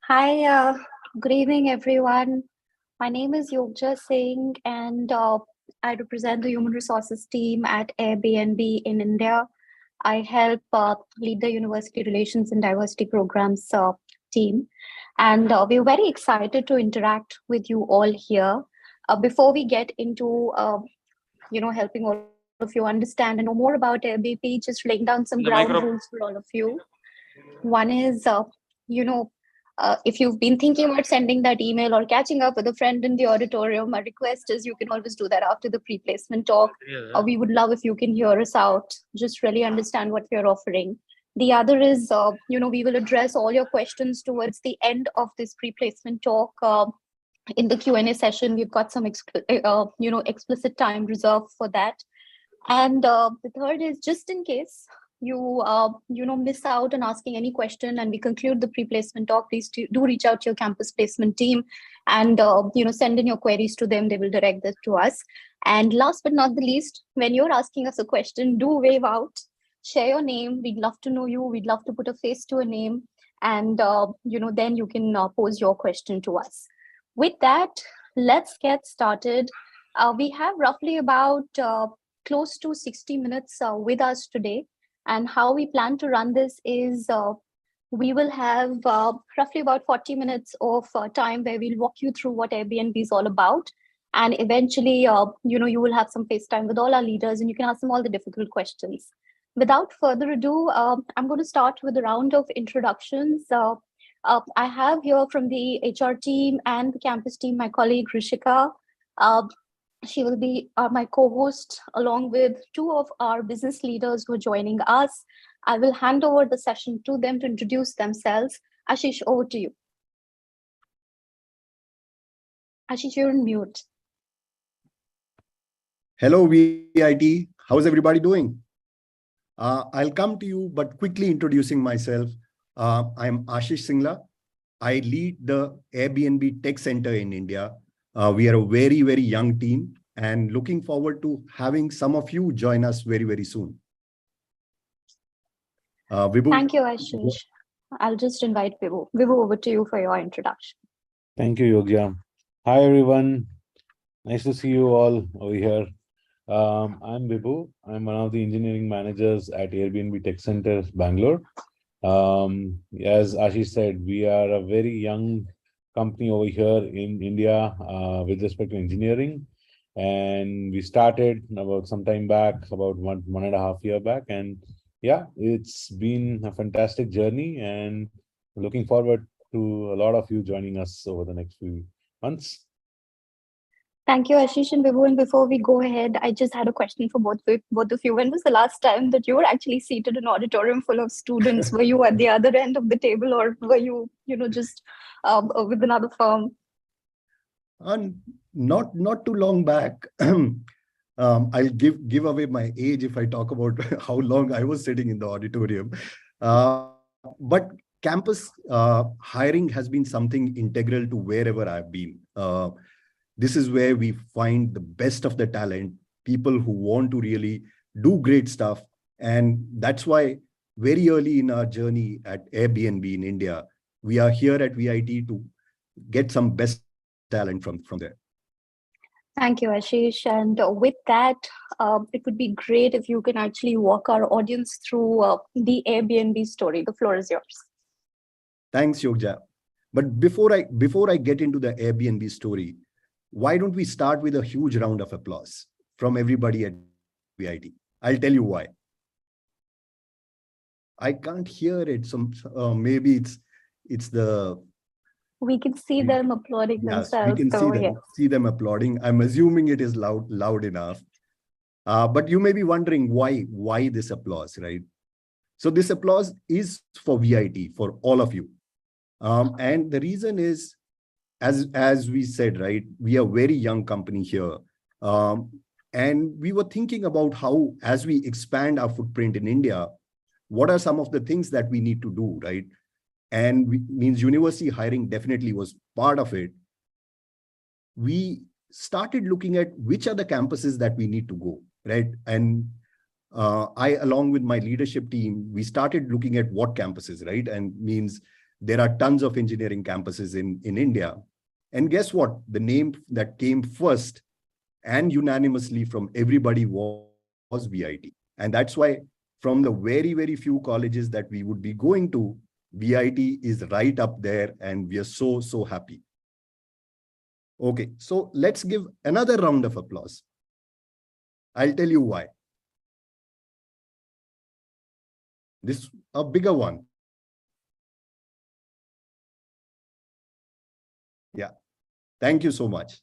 Hi, good evening, everyone. My name is Yogja Singh, and I represent the human resources team at Airbnb in India. I help lead the university relations and diversity programs team, and we're very excited to interact with you all here. Before we get into, helping all of you understand and know more about Airbnb, just laying down some The ground micro. rules for all of you. One is, you know, if you've been thinking about sending that email or catching up with a friend in the auditorium, my request is you can always do that after the pre placement talk. Yeah. We would love if you can hear us out, just really understand what we're offering. The other is, we will address all your questions towards the end of this pre placement talk. In the Q&A session, we've got some explicit time reserved for that. And the third is just in case you miss out on asking any question and we conclude the pre-placement talk, please do reach out to your campus placement team and send in your queries to them. They will direct that to us. And last but not the least, when you're asking us a question, do wave out, share your name. We'd love to know you. We'd love to put a face to a name, and then you can pose your question to us. With that, let's get started. We have roughly about close to 60 minutes with us today. And how we plan to run this is we will have roughly about 40 minutes of time where we'll walk you through what Airbnb is all about. And eventually, you will have some face time with all our leaders and you can ask them all the difficult questions. Without further ado, I'm going to start with a round of introductions. I have here from the HR team and the campus team my colleague Rishika. Uh, she will be my co-host along with two of our business leaders who are joining us. I will hand over the session to them to introduce themselves. Ashish, over to you. Ashish, you're on mute. Hello, VIT. How's everybody doing? I'll come to you, but quickly introducing myself. I'm Ashish Singla. I lead the Airbnb Tech Center in India. We are a very, very young team and looking forward to having some of you join us very, very soon. Vibhu. Thank you, Ashish. I'll just invite Vibhu. Vibhu, over to you for your introduction. Thank you, Yogya. Hi, everyone. Nice to see you all over here. I'm Vibhu. I'm one of the engineering managers at Airbnb Tech Center, Bangalore. As Ashish said, we are a very young company over here in India with respect to engineering. And we started about some time back, about one and a half year back. And yeah, it's been a fantastic journey and looking forward to a lot of you joining us over the next few months. Thank you, Ashish and Vibhu. And before we go ahead, I just had a question for both of you. When was the last time that you were actually seated in an auditorium full of students? Were you at the other end of the table, or were you, just with another firm? Not too long back. I'll give away my age if I talk about how long I was sitting in the auditorium. But campus hiring has been something integral to wherever I've been. This is where we find the best of the talent, people who want to really do great stuff. And that's why very early in our journey at Airbnb in India, we are here at VIT to get some best talent from there. Thank you, Ashish. And with that, it would be great if you can actually walk our audience through the Airbnb story. The floor is yours. Thanks, Yogja. But before I get into the Airbnb story, why don't we start with a huge round of applause from everybody at VIT? I'll tell you why. I can't hear it. Maybe it's the... We can see them applauding themselves. We can see them applauding. I'm assuming it is loud enough. But you may be wondering why this applause, right? So this applause is for VIT, for all of you. And the reason is, as we said, right, we are a very young company here. And we were thinking about how, as we expand our footprint in India, what are some of the things that we need to do, right? And means university hiring definitely was part of it. We started looking at which are the campuses that we need to go, right? And I, along with my leadership team, we started looking at what campuses, right? And means There are tons of engineering campuses in India. And guess what? The name that came first and unanimously from everybody was VIT. And that's why from the very, very few colleges that we would be going to, VIT is right up there, and we are so, so happy. Okay, so let's give another round of applause. I'll tell you why. This a bigger one. Yeah, thank you so much.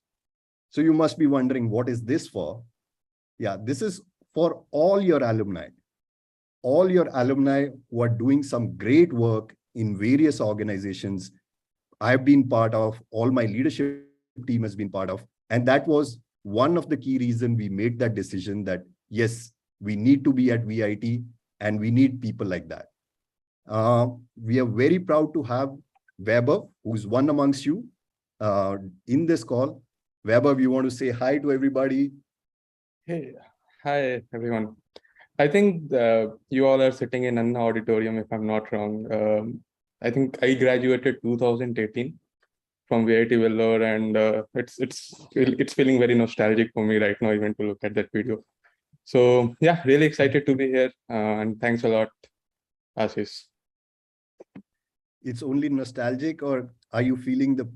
So you must be wondering, what is this for? Yeah, this is for all your alumni. All your alumni who are doing some great work in various organizations. I've been part of, all my leadership team has been part of. And that was one of the key reasons we made that decision that, yes, we need to be at VIT and we need people like that. We are very proud to have Weber, who's one amongst you in this call. Weber, you want to say hi to everybody? Hey, hi, everyone. I think you all are sitting in an auditorium, if I'm not wrong. I think I graduated 2018 from VIT Vellore, and it's feeling very nostalgic for me right now, even to look at that video. So yeah, really excited to be here, and thanks a lot, Ashish. It's only nostalgic, or are you feeling the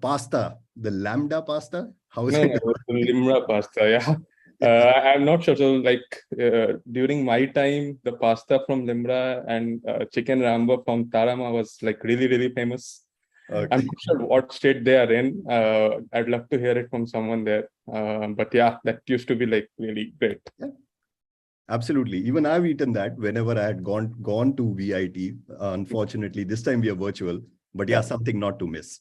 pasta, the lambda pasta? How is No, it? no, the Limra pasta, yeah. I'm not sure. So, during my time, the pasta from Limra and chicken ramba from Tarama was like really, really famous. Okay. I'm not sure what state they are in. I'd love to hear it from someone there. But yeah, that used to be like really great. Yeah. Absolutely. Even I've eaten that whenever I had gone to VIT. Unfortunately, this time we are virtual, but yeah, something not to miss.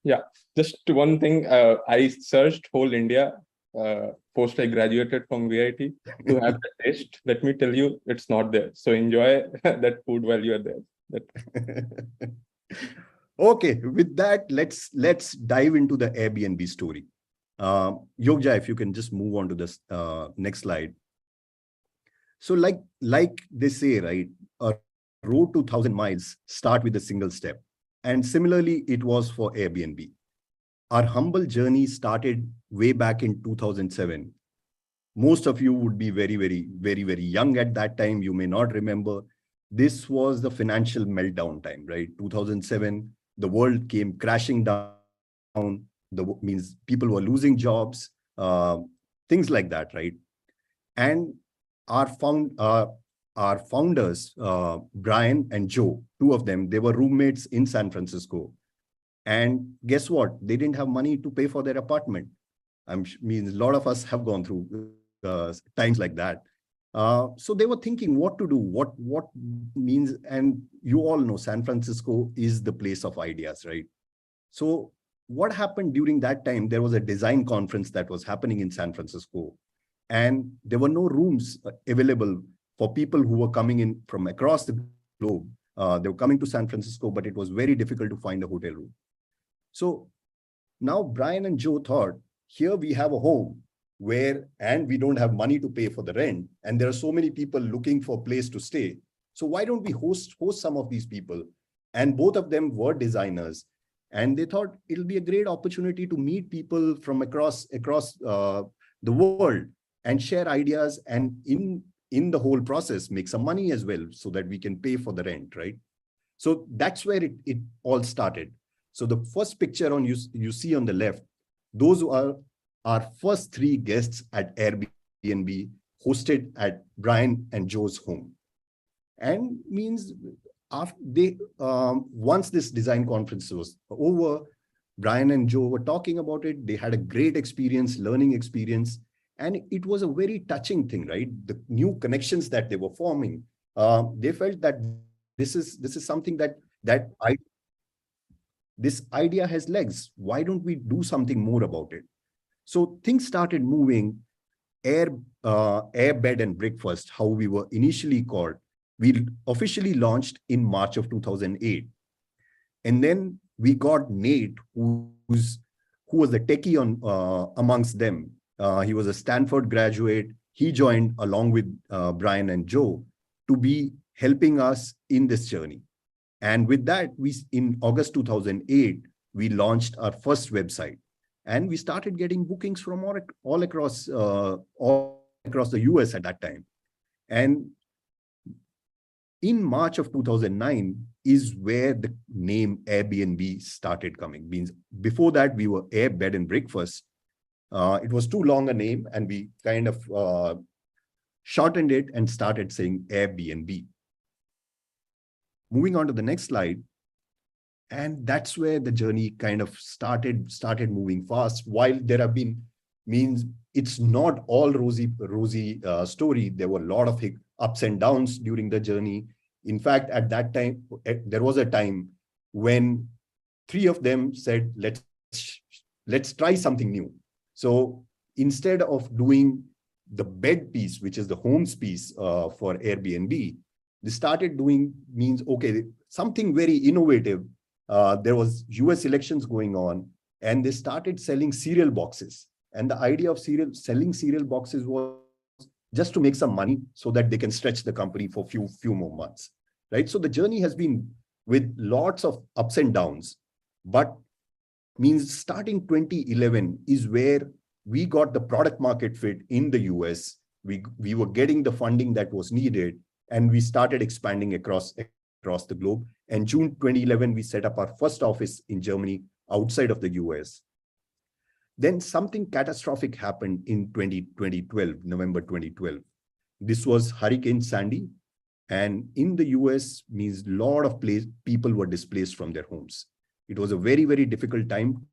Yeah, just one thing. I searched whole India post I graduated from VIT to have the taste. Let me tell you, it's not there. So enjoy that food while you are there. Okay, with that, let's dive into the Airbnb story. Yogja, if you can just move on to this next slide. So like they say, right, a road to 1,000 miles start with a single step. And similarly, it was for Airbnb. Our humble journey started way back in 2007. Most of you would be very, very, very, very young at that time. You may not remember. This was the financial meltdown time, right? 2007, the world came crashing down. Means people were losing jobs, things like that, right? And our founders, Brian and Joe, two of them, they were roommates in San Francisco. And guess what? They didn't have money to pay for their apartment. Means a lot of us have gone through times like that. So they were thinking what to do, what means, and you all know San Francisco is the place of ideas, right? So what happened during that time, there was a design conference that was happening in San Francisco, and there were no rooms available for people who were coming in from across the globe. They were coming to San Francisco, but it was very difficult to find a hotel room. So now Brian and Joe thought, here we have a home and we don't have money to pay for the rent, and there are so many people looking for a place to stay. So why don't we host some of these people? And both of them were designers, and they thought it'll be a great opportunity to meet people from across the world and share ideas, and in the whole process make some money as well, so that we can pay for the rent, right? So that's where it all started. So the first picture you see on the left, those are our first 3 guests at Airbnb, hosted at Brian and Joe's home. And means after once this design conference was over, Brian and Joe were talking about it. They had a great experience, learning experience, and it was a very touching thing, right? The new connections that they were forming. They felt that this is something this idea has legs. Why don't we do something more about it? So things started moving. Air, Bed and Breakfast, how we were initially called, we officially launched in March of 2008. And then we got Nate, who was the techie amongst them. He was a Stanford graduate. He joined along with Brian and Joe to be helping us in this journey. And with that, in August 2008, we launched our first website, and we started getting bookings from all across the US at that time. And in March of 2009 is where the name Airbnb started coming. Means before that, we were Air Bed and Breakfast. It was too long a name, and we kind of shortened it and started saying Airbnb. Moving on to the next slide. And that's where the journey kind of started moving fast. While there have been, means it's not all rosy story. There were a lot of ups and downs during the journey. In fact, at that time, there was a time when three of them said, let's try something new. So instead of doing the bed piece, which is the homes piece for Airbnb, they started doing, means, okay, something very innovative. There was US elections going on, and they started selling cereal boxes. And the idea of selling cereal boxes was just to make some money so that they can stretch the company for few more months, right? So the journey has been with lots of ups and downs, but means starting 2011 is where we got the product market fit in the US. We were getting the funding that was needed, and we started expanding across the globe. And June 2011, we set up our first office in Germany outside of the US. Then something catastrophic happened in 2012, November 2012. This was Hurricane Sandy. And in the US, means a lot of people were displaced from their homes. It was a very, very difficult time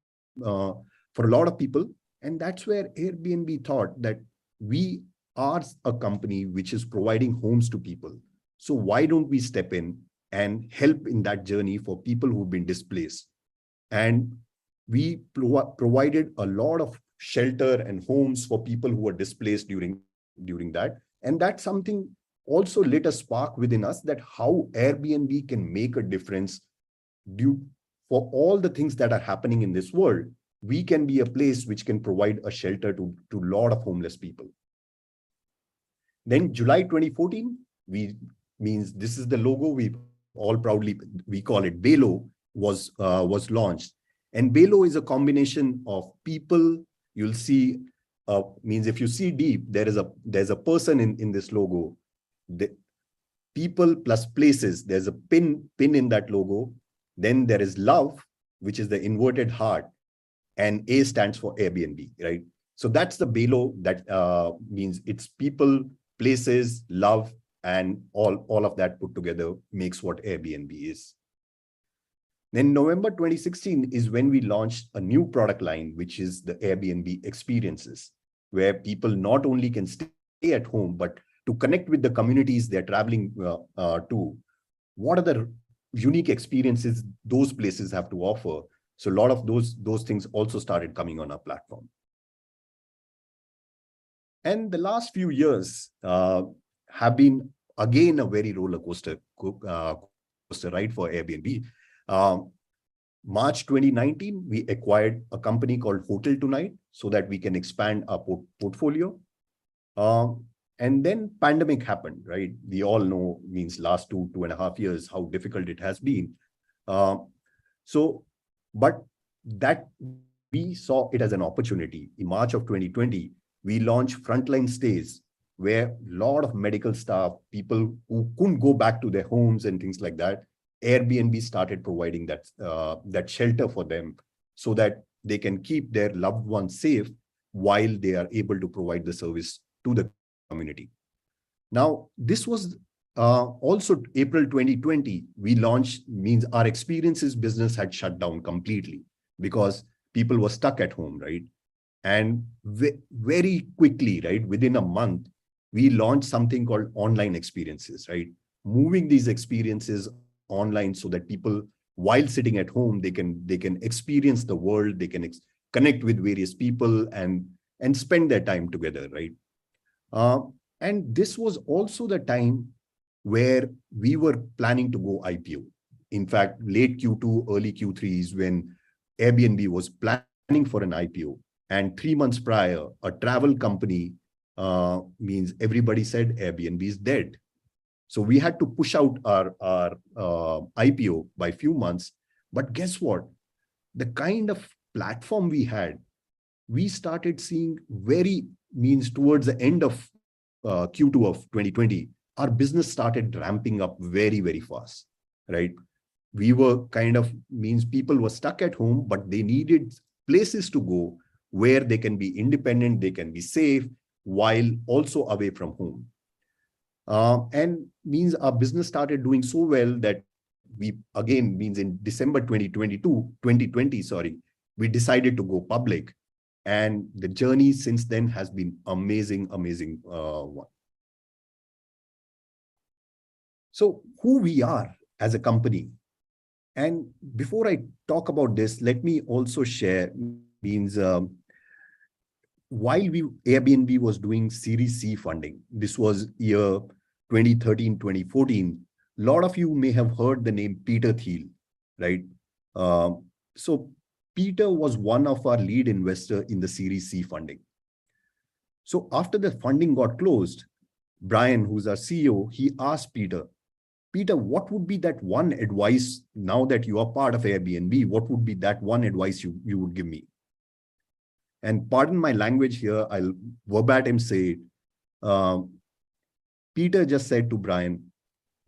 for a lot of people. And that's where Airbnb thought that we are a company which is providing homes to people. So why don't we step in and help in that journey for people who've been displaced? And we provided a lot of shelter and homes for people who were displaced during that. And that's something also lit a spark within us, that how Airbnb can make a difference for all the things that are happening in this world. We can be a place which can provide a shelter to a lot of homeless people. Then July 2014, means this is the logo we all proudly, we call it BELO, was launched. And BELO is a combination of people. You'll see, means if you see deep, there's a person in this logo. The people plus places, there's a pin in that logo. Then there is love, which is the inverted heart, and A stands for Airbnb, right? So that's the BELO. That means it's people, places, love, and all of that put together makes what Airbnb is. Then November 2016 is when we launched a new product line, which is the Airbnb Experiences, where people not only can stay at home, but to connect with the communities they're traveling to. What are the unique experiences those places have to offer? So a lot of those things also started coming on our platform. And the last few years have been, again, a very roller coaster ride for Airbnb. March 2019, we acquired a company called Hotel Tonight so that we can expand our portfolio. And then pandemic happened, right? We all know, means last 2.5 years, how difficult it has been. But that we saw it as an opportunity. In March of 2020, we launched Frontline Stays, where a lot of medical staff, people who couldn't go back to their homes and things like that, Airbnb started providing that shelter for them so that they can keep their loved ones safe while they are able to provide the service to the community. Now, this was also April 2020, we launched, means our experiences business had shut down completely because people were stuck at home, right? And very quickly, right, within a month, we launched something called online experiences, right? Moving these experiences online so that people, while sitting at home, they can experience the world, they can connect with various people and spend their time together, right? And this was also the time where we were planning to go IPO. In fact, late Q2, early Q3 is when Airbnb was planning for an IPO. And 3 months prior, a travel company, means everybody said Airbnb is dead. So we had to push out our IPO by few months. But guess what? The kind of platform we had, we started seeing towards the end of Q2 of 2020, our business started ramping up very, very fast, right? We were people were stuck at home, but they needed places to go where they can be independent, they can be safe, while also away from home. And means our business started doing so well that we, again, means in December 2020, sorry, we decided to go public. And the journey since then has been amazing one. So who we are as a company. And before I talk about this, let me also share, while Airbnb was doing Series C funding, this was year 2013, 2014, a lot of you may have heard the name Peter Thiel, right? So Peter was one of our lead investor in the Series C funding. So after the funding got closed, Brian, who's our CEO, he asked Peter, what would be that one advice now that you are part of Airbnb? What would be that one advice you would give me? And pardon my language here, I'll verbatim say it. Peter just said to Brian,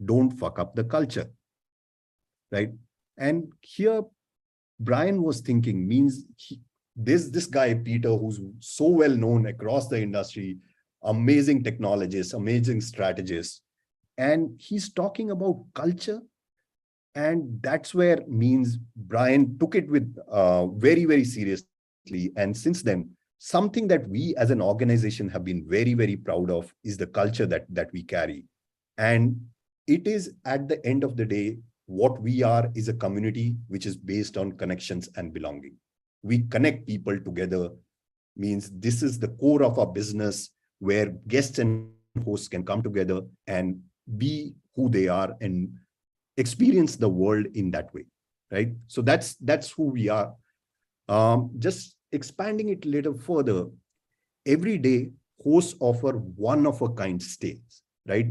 don't fuck up the culture, right? And here, Brian was thinking, this guy, Peter, who's so well known across the industry, amazing technologist, amazing strategist, and he's talking about culture. And that's where Brian took it with very, very seriously. And since then, something that we as an organization have been very, very proud of is the culture that we carry. And it is, at the end of the day, what we are is a community which is based on connections and belonging. We connect people together, this is the core of our business, where guests and hosts can come together and be who they are and experience the world in that way, right? So that's who we are. Just expanding it a little further, every day hosts offer one of a kind stays, right?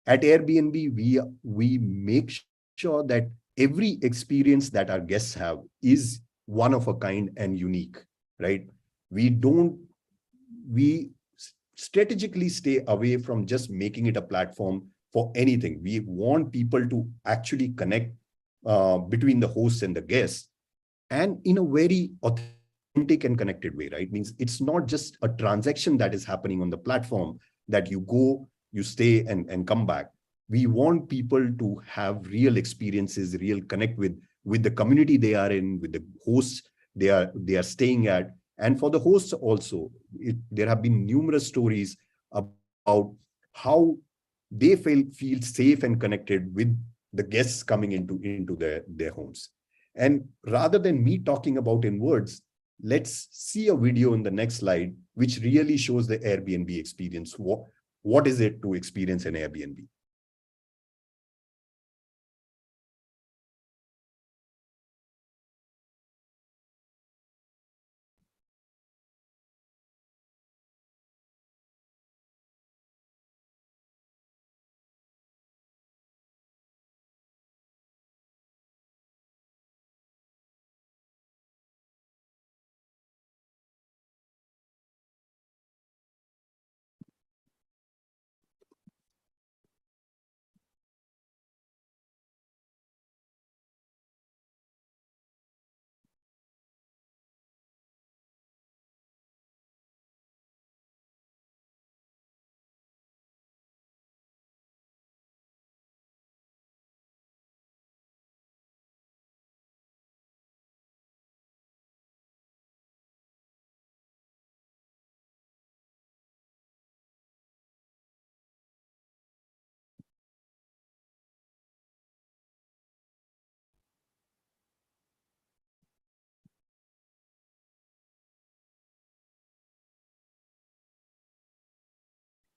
At Airbnb, we make sure that every experience that our guests have is one of a kind and unique, right? We strategically stay away from just making it a platform for anything. We want people to actually connect between the hosts and the guests, and in a very authentic and connected way, right? It's not just a transaction that is happening on the platform that you go, you stay and come back. We want people to have real experiences, real connect with the community they are in, with the hosts they are staying at. And for the hosts also, there have been numerous stories about how they feel safe and connected with the guests coming into their homes. And rather than me talking about in words, let's see a video in the next slide, which really shows the Airbnb experience. What is it to experience an Airbnb?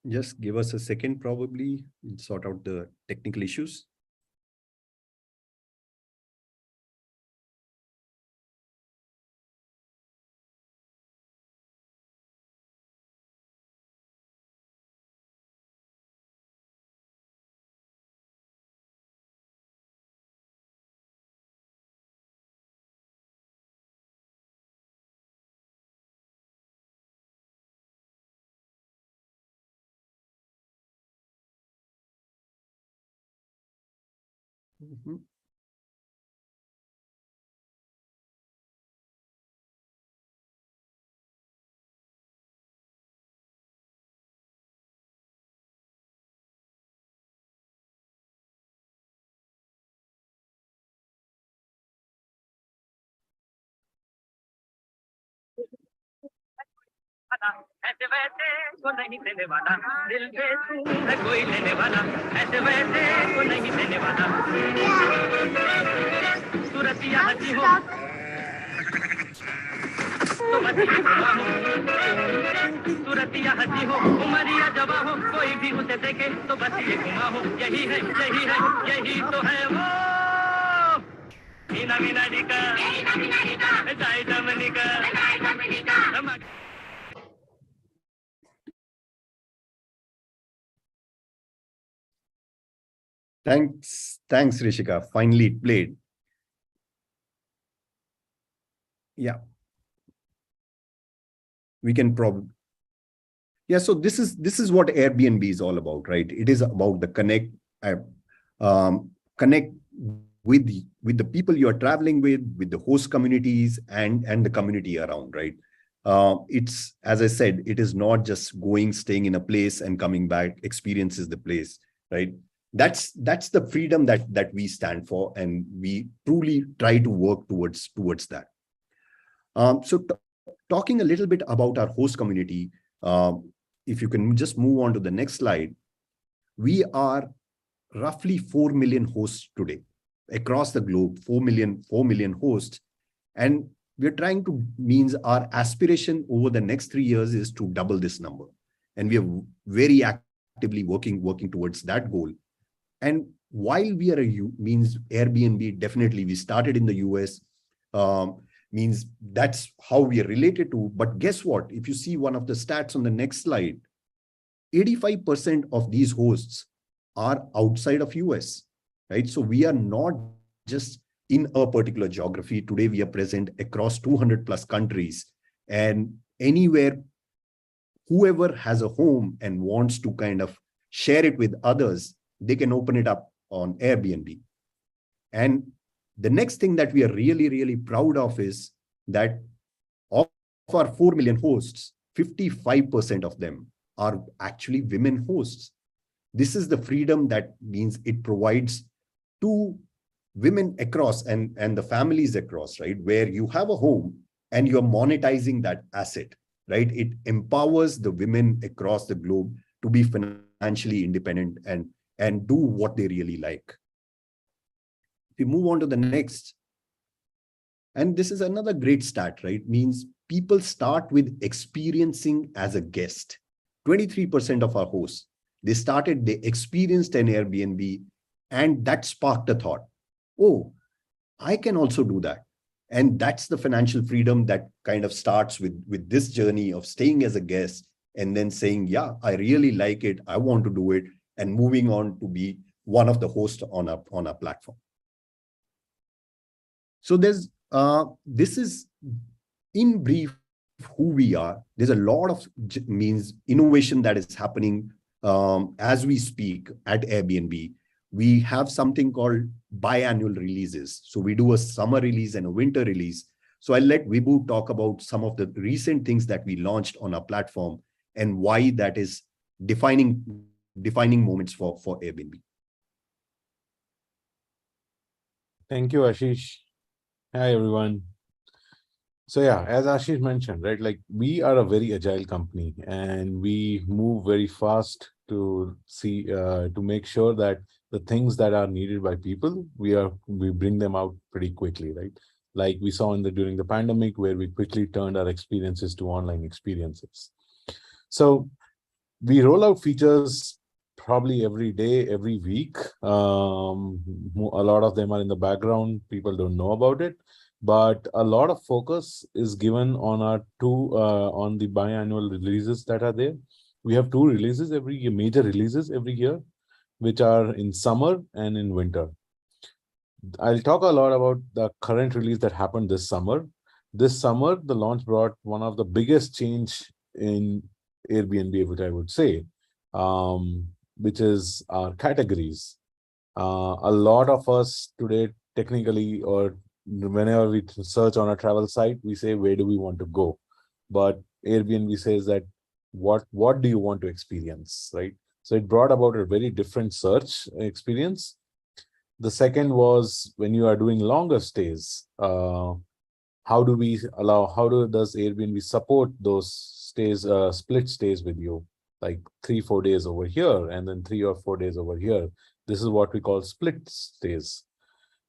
Just give us a second, probably, we'll sort out the technical issues. Mhm. ऐसे वैसे को नहीं देने वाला दिल पे तू है कोई लेने वाला ऐसे वैसे को नहीं देने वाला सूरतिया हंसी हो तो बस ये घुमा हो सूरतिया हंसी हो उमरिया जवा हो कोई भी उसे देखे तो बस ये घुमा हो यही है यही तो है वो मीना मीना निका जाए डमनिका Thanks, Rishika. Finally, it played. Yeah, we can probably. Yeah, so this is what Airbnb is all about, right? It is about the connect with the people you are traveling with the host communities and the community around, right? It's, as I said, it is not just going, staying in a place and coming back, experiences the place, right? That's the freedom that we stand for, and we truly try to work towards that. So talking a little bit about our host community, if you can just move on to the next slide, we are roughly 4 million hosts today across the globe, 4 million hosts. And we're trying to, means our aspiration over the next 3 years is to double this number. And we are very actively working towards that goal. And while we are means Airbnb, definitely we started in the US, means that's how we are related to. But guess what? If you see one of the stats on the next slide, 85% of these hosts are outside of US, right? So we are not just in a particular geography. Today, we are present across 200 plus countries, and anywhere, whoever has a home and wants to kind of share it with others, they can open it up on Airbnb. And the next thing that we are really, really proud of is that of our 4 million hosts, 55% of them are actually women hosts. This is the freedom that means it provides to women across and the families across, right? Where you have a home and you're monetizing that asset, right? It empowers the women across the globe to be financially independent and do what they really like. If we move on to the next, and this is another great stat, right? Means people start with experiencing as a guest. 23% of our hosts, they experienced an Airbnb, and that sparked a thought. Oh, I can also do that. And that's the financial freedom that kind of starts with this journey of staying as a guest and then saying, yeah, I really like it, I want to do it, and moving on to be one of the hosts on our platform. So this is in brief who we are. There's a lot of means innovation that is happening as we speak at Airbnb. We have something called biannual releases. So we do a summer release and a winter release. So I'll let Vibhu talk about some of the recent things that we launched on our platform and why that is defining moments for Airbnb. Thank you, Ashish. Hi, everyone. So yeah, as Ashish mentioned, right, like we are a very agile company and we move very fast to make sure that the things that are needed by people, we bring them out pretty quickly, right? Like we saw during the pandemic where we quickly turned our experiences to online experiences. So we roll out features probably every day, every week. A lot of them are in the background. People don't know about it, but a lot of focus is given on on the biannual releases that are there. We have two releases major releases every year, which are in summer and in winter. I'll talk a lot about the current release that happened this summer. This summer, the launch brought one of the biggest change in Airbnb, which I would say, which is our categories. A lot of us today, technically, or whenever we search on a travel site, we say, where do we want to go? But Airbnb says that what do you want to experience, right? So it brought about a very different search experience. The second was when you are doing longer stays, how does Airbnb support those stays, split stays with you, like 3-4 days over here and then 3 or 4 days over here? This is what we call split stays.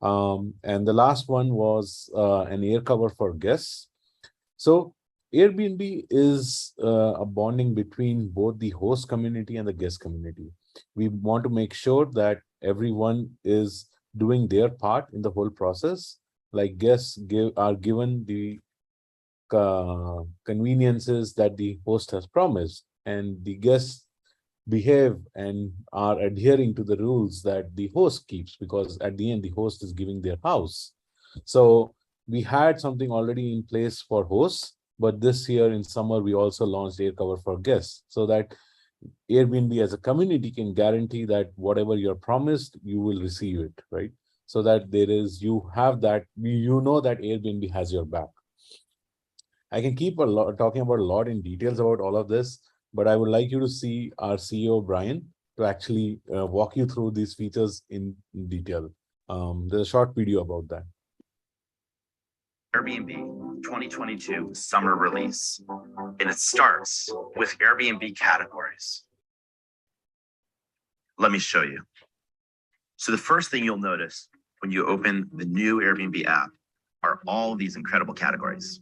And the last one was an air cover for guests. So Airbnb is a bonding between both the host community and the guest community. We want to make sure that everyone is doing their part in the whole process. Like guests are given the conveniences that the host has promised, and the guests behave and are adhering to the rules that the host keeps, because at the end the host is giving their house. So we had something already in place for hosts, but this year in summer we also launched air cover for guests, so that Airbnb as a community can guarantee that whatever you're promised, you will receive it, right? So that you know that Airbnb has your back. I can keep talking about a lot in details about all of this, but I would like you to see our CEO, Brian, to actually walk you through these features in detail. There's a short video about that. Airbnb 2022 summer release, and it starts with Airbnb categories. Let me show you. So the first thing you'll notice when you open the new Airbnb app are all these incredible categories.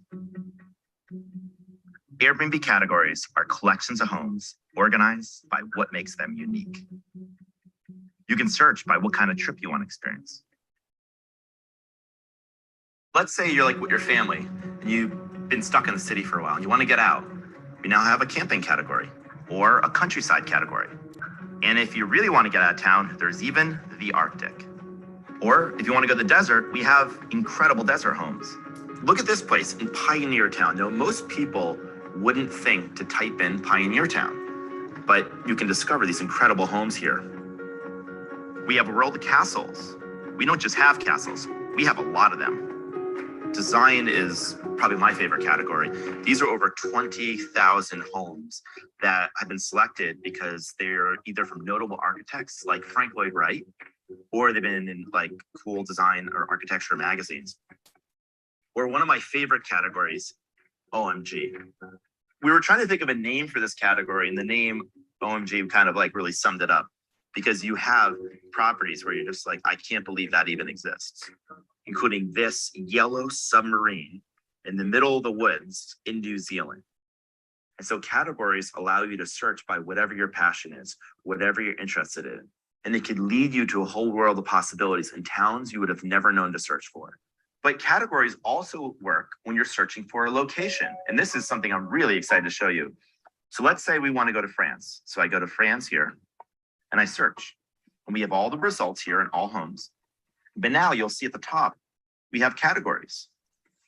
Airbnb categories are collections of homes organized by what makes them unique. You can search by what kind of trip you want to experience. Let's say you're like with your family and you've been stuck in the city for a while and you want to get out. We now have a camping category or a countryside category. And if you really want to get out of town, there's even the Arctic. Or if you want to go to the desert, we have incredible desert homes. Look at this place in Pioneer Town. Now, most people wouldn't think to type in Pioneer Town, but you can discover these incredible homes here. We have a world of castles. We don't just have castles, we have a lot of them. Design is probably my favorite category. These are over 20,000 homes that have been selected because they're either from notable architects like Frank Lloyd Wright, or they've been in like cool design or architecture magazines. Or one of my favorite categories, OMG. We were trying to think of a name for this category, and the name OMG kind of like really summed it up, because you have properties where you're just like, I can't believe that even exists, including this yellow submarine in the middle of the woods in New Zealand. And so categories allow you to search by whatever your passion is, whatever you're interested in. And it could lead you to a whole world of possibilities in towns you would have never known to search for. But categories also work when you're searching for a location. And this is something I'm really excited to show you. So let's say we want to go to France. So I go to France here and I search. And we have all the results here in all homes. But now you'll see at the top, we have categories.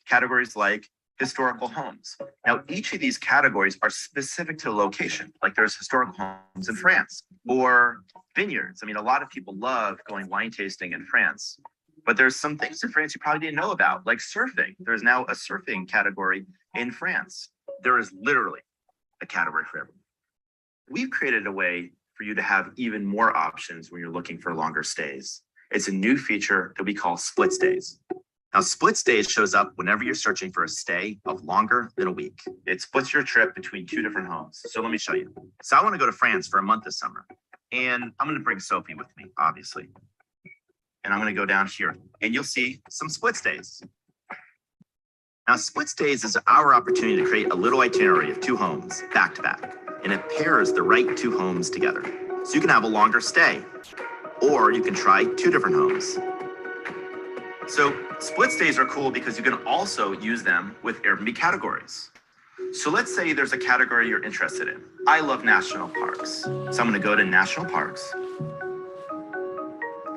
Categories like historical homes. Now, each of these categories are specific to a location. Like there's historical homes in France or vineyards. I mean, a lot of people love going wine tasting in France. But there's some things in France you probably didn't know about, like surfing. There's now a surfing category in France. There is literally a category for everyone. We've created a way for you to have even more options when you're looking for longer stays. It's a new feature that we call split stays. Now, split stays shows up whenever you're searching for a stay of longer than a week. It splits your trip between two different homes. So let me show you. So I want to go to France for a month this summer, and I'm going to bring Sophie with me, obviously. And I'm going to go down here and you'll see some split stays. Now, split stays is our opportunity to create a little itinerary of two homes back to back, and it pairs the right two homes together. So you can have a longer stay, or you can try two different homes. So split stays are cool because you can also use them with Airbnb categories. So let's say there's a category you're interested in. I love national parks. So I'm going to go to national parks.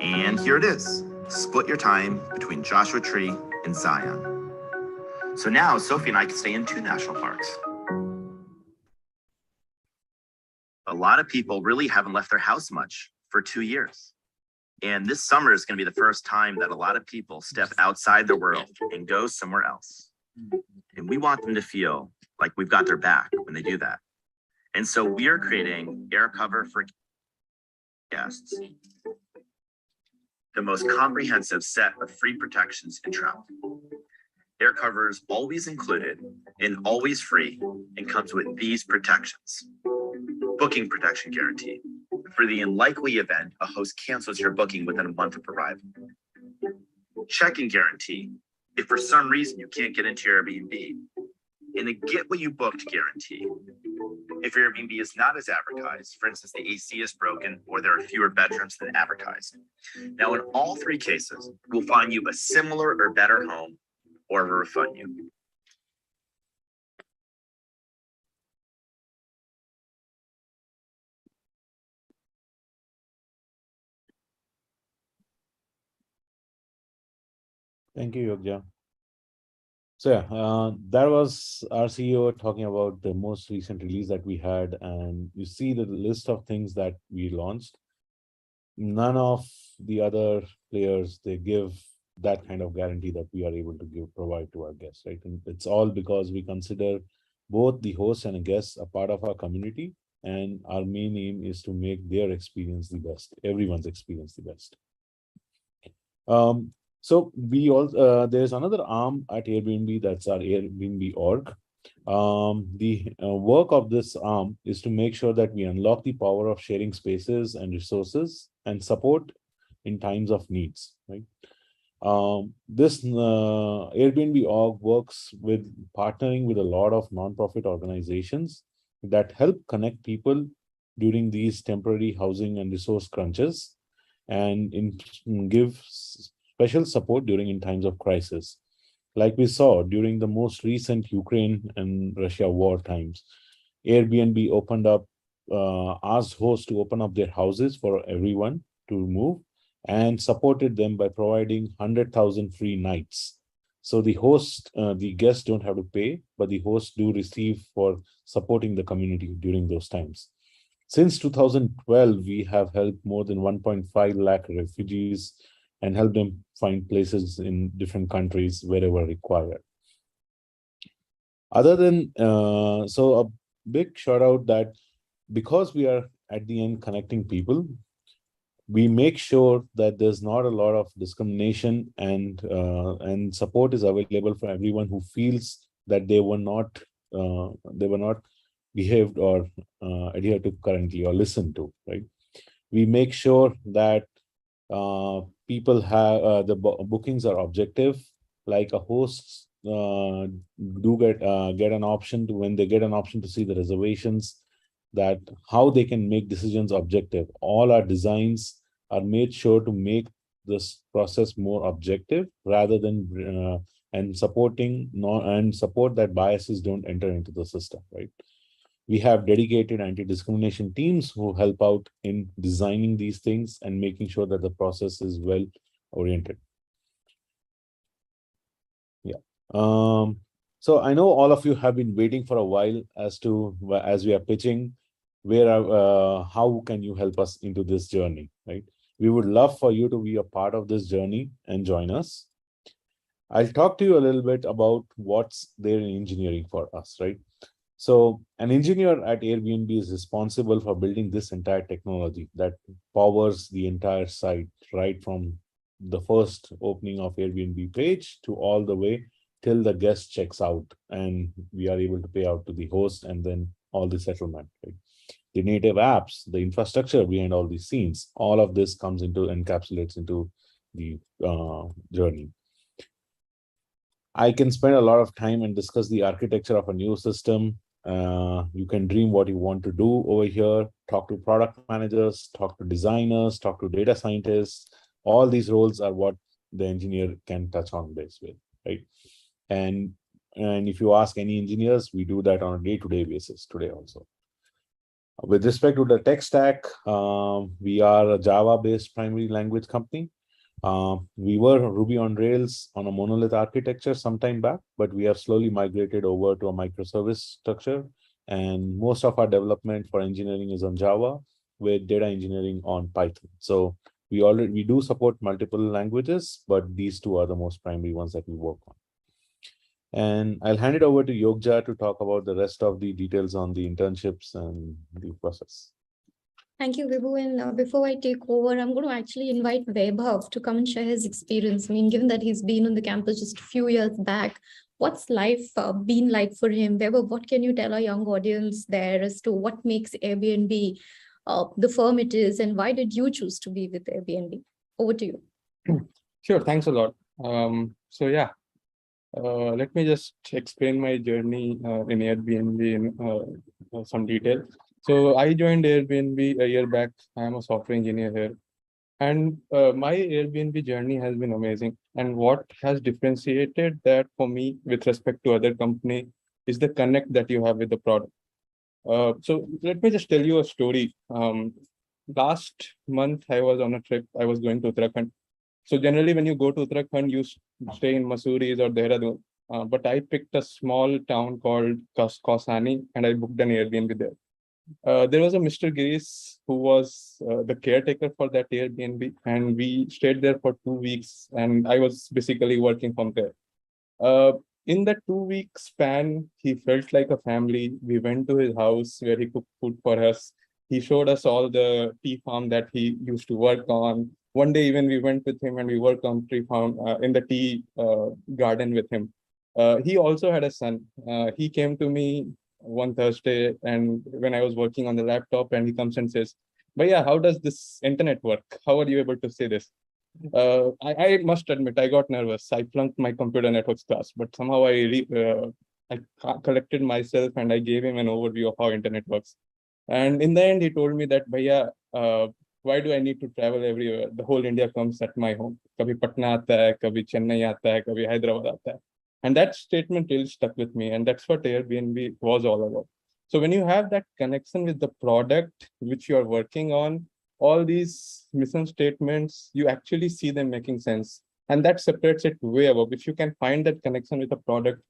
And here it is. Split your time between Joshua Tree and Zion. So now Sophie and I can stay in two national parks. A lot of people really haven't left their house much for 2 years. And this summer is going to be the first time that a lot of people step outside their world and go somewhere else. And we want them to feel like we've got their back when they do that. And so we are creating air cover for guests, the most comprehensive set of free protections in travel. Air cover is always included and always free and comes with these protections. Booking protection guarantee. For the unlikely event a host cancels your booking within a month of arrival. Check-in guarantee. If for some reason you can't get into your Airbnb. And a get what you booked guarantee. If your Airbnb is not as advertised, for instance, the AC is broken or there are fewer bedrooms than advertised. Now, in all three cases, we'll find you a similar or better home or refund you. Thank you, Yogya. So yeah, that was our CEO talking about the most recent release that we had, and you see the list of things that we launched. None of the other players, they give that kind of guarantee that we are able to provide to our guests, right? And it's all because we consider both the host and a guest a part of our community, and our main aim is to make their experience the best, everyone's experience the best. So we also there's another arm at Airbnb, that's our Airbnb org. The work of this arm is to make sure that we unlock the power of sharing spaces and resources and support in times of needs, right? This Airbnb org works with partnering with a lot of nonprofit organizations that help connect people during these temporary housing and resource crunches, and give special support in times of crisis. Like we saw during the most recent Ukraine and Russia war times, Airbnb opened up, asked hosts to open up their houses for everyone to move, and supported them by providing 100,000 free nights. So the guests don't have to pay, but the hosts do receive for supporting the community during those times. Since 2012, we have helped more than 1.5 lakh refugees and helped them find places in different countries wherever required. Other than, so a big shout out that because we are at the end connecting people, we make sure that there's not a lot of discrimination, and support is available for everyone who feels that they were not behaved or adhered to currently or listened to, right? We make sure that people have the bookings are objective, like a host do get an option to, when they get an option to see the reservations, that how they can make decisions objective. All our designs are made sure to make this process more objective rather than and support that biases don't enter into the system, right? We have dedicated anti-discrimination teams who help out in designing these things and making sure that the process is well oriented. Yeah. So I know all of you have been waiting for a while as we are pitching, how can you help us into this journey, right? We would love for you to be a part of this journey and join us. I'll talk to you a little bit about what's there in engineering for us, right? So an engineer at Airbnb is responsible for building this entire technology that powers the entire site, right from the first opening of Airbnb page to all the way till the guest checks out and we are able to pay out to the host, and then all the settlement, right? The native apps, the infrastructure behind all these scenes, all of this encapsulates into the journey. I can spend a lot of time and discuss the architecture of a new system. You can dream what you want to do over here, talk to product managers, talk to designers, talk to data scientists. All these roles are what the engineer can touch on base with, right? And if you ask any engineers, we do that on a day-to-day basis today also. With respect to the tech stack, we are a Java-based primary language company. We were Ruby on Rails on a monolith architecture some time back, but we have slowly migrated over to a microservice structure. And most of our development for engineering is on Java, with data engineering on Python. So We do support multiple languages, but these two are the most primary ones that we work on. And I'll hand it over to Yogja to talk about the rest of the details on the internships and the process. Thank you, Vibhu. And before I take over, I'm going to actually invite Vaibhav to come and share his experience. I mean, given that he's been on the campus just a few years back, what's life been like for him? Vaibhav, what can you tell our young audience there as to what makes Airbnb the firm it is, and why did you choose to be with Airbnb? Over to you. Sure, thanks a lot. So yeah, let me just explain my journey in Airbnb in some detail. So I joined Airbnb a year back. I am a software engineer here. And my Airbnb journey has been amazing. And what has differentiated that for me with respect to other company is the connect that you have with the product. So let me just tell you a story. Last month, I was on a trip. I was going to Uttarakhand. So generally, when you go to Uttarakhand, you stay in Mussoorie or Dehradun. But I picked a small town called Kausani and I booked an Airbnb there. There was a Mr. Girish who was the caretaker for that Airbnb, and we stayed there for 2 weeks, and I was basically working from there. In that 2 week span, he felt like a family. We went to his house where he cooked food for us. He showed us all the tea farm that he used to work on. One day, even we went with him and we worked on tea farm in the tea garden with him. He also had a son. He came to me one Thursday, and when I was working on the laptop, and he comes and says, "But yeah, how does this internet work? How are you able to say this?" I must admit, I got nervous. I flunked my computer networks class, but somehow I collected myself and I gave him an overview of how internet works. And in the end, he told me that, "Bhaiya, why do I need to travel everywhere? The whole India comes at my home. Kabhi Patna aata hai, kabhi Chennai aata hai, kabhi Hyderabad aata hai." And that statement really stuck with me. And that's what Airbnb was all about. So when you have that connection with the product which you are working on, all these mission statements, you actually see them making sense. And that separates it way above. If you can find that connection with the product,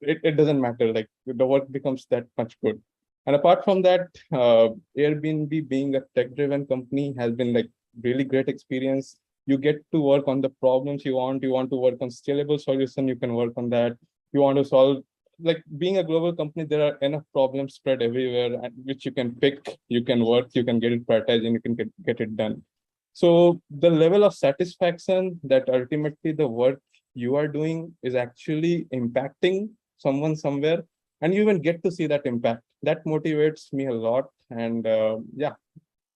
it doesn't matter. Like the work becomes that much good. And apart from that, Airbnb being a tech-driven company has been like really great experience. You get to work on the problems you want to work on scalable solution, you can work on that. You want to solve, like being a global company, there are enough problems spread everywhere which you can pick, you can work, you can get it prioritized, and you can get it done. So the level of satisfaction that ultimately the work you are doing is actually impacting someone somewhere, and you even get to see that impact. That motivates me a lot. And yeah,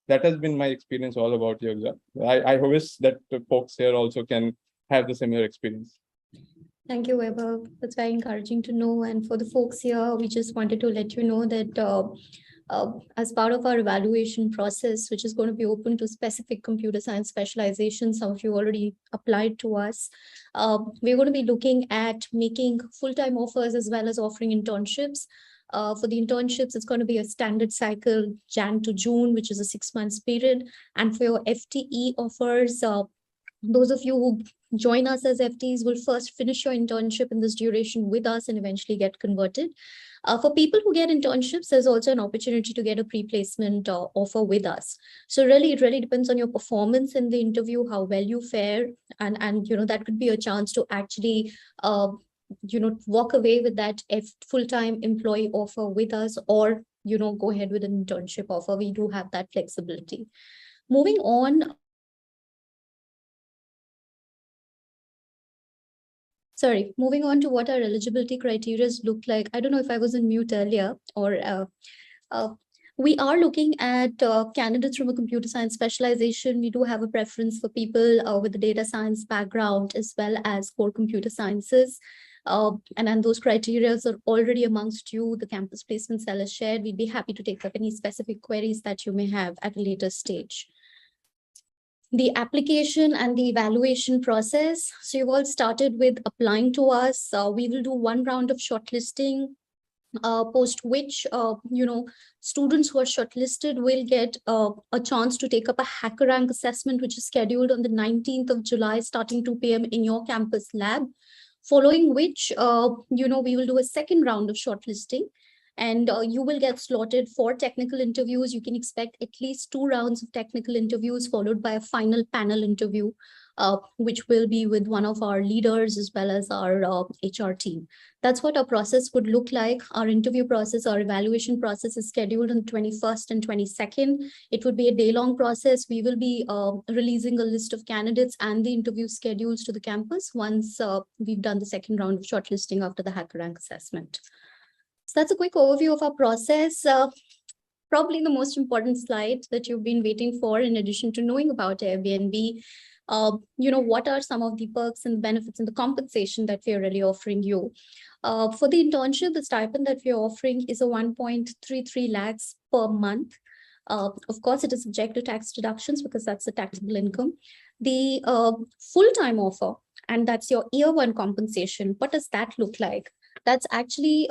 that has been my experience all about yoga. I wish that the folks here also can have the similar experience. Thank you, Weber. That's very encouraging to know. And for the folks here, we just wanted to let you know that as part of our evaluation process, which is going to be open to specific computer science specializations, some of you already applied to us, we're going to be looking at making full-time offers as well as offering internships. For the internships, it's going to be a standard cycle, Jan to June, which is a 6 months period. And for your FTE offers, those of you who join us as FTs will first finish your internship in this duration with us and eventually get converted. For people who get internships, there's also an opportunity to get a pre-placement offer with us. So really, it really depends on your performance in the interview, how well you fare, and you know, that could be a chance to actually walk away with that full-time employee offer with us, or go ahead with an internship offer. We do have that flexibility. Moving on. Moving on to what our eligibility criteria look like. I don't know if I was on mute earlier, or we are looking at candidates from a computer science specialization. We do have a preference for people with the data science background as well as core computer sciences. And those criteria are already amongst you. The campus placement cell is shared. We'd be happy to take up any specific queries that you may have at a later stage. The application and the evaluation process. So you've all started with applying to us. We will do one round of shortlisting, post which, students who are shortlisted will get a chance to take up a HackerRank assessment, which is scheduled on the 19th of July, starting 2 p.m. in your campus lab. Following which, we will do a second round of shortlisting. And you will get slotted for technical interviews. You can expect at least 2 rounds of technical interviews followed by a final panel interview, which will be with one of our leaders as well as our HR team. That's what our process would look like. Our interview process, our evaluation process is scheduled on 21st and 22nd. It would be a day-long process. We will be releasing a list of candidates and the interview schedules to the campus once we've done the second round of shortlisting after the HackerRank assessment. So that's a quick overview of our process. Probably the most important slide that you've been waiting for, in addition to knowing about Airbnb, what are some of the perks and benefits and the compensation that we are really offering you. For the internship, the stipend that we are offering is a 1.33 lakhs per month. Of course, it is subject to tax deductions because that's the taxable income. The full-time offer, and that's your year one compensation, what does that look like? That's actually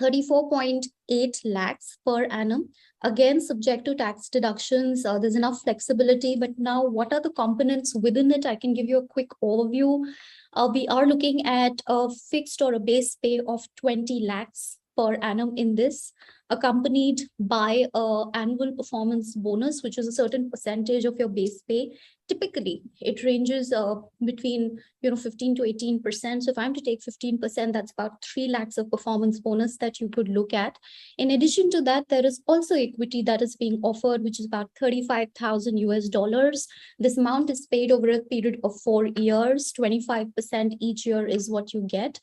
34.8 lakhs per annum. Again, subject to tax deductions. There's enough flexibility, but now what are the components within it? I can give you a quick overview. We are looking at a fixed or a base pay of 20 lakhs per annum in this, accompanied by an annual performance bonus, which is a certain percentage of your base pay. Typically, it ranges between 15 to 18%. So if I'm to take 15%, that's about 3 lakhs of performance bonus that you could look at. In addition to that, there is also equity that is being offered, which is about 35,000 US dollars. This amount is paid over a period of 4 years. 25% each year is what you get.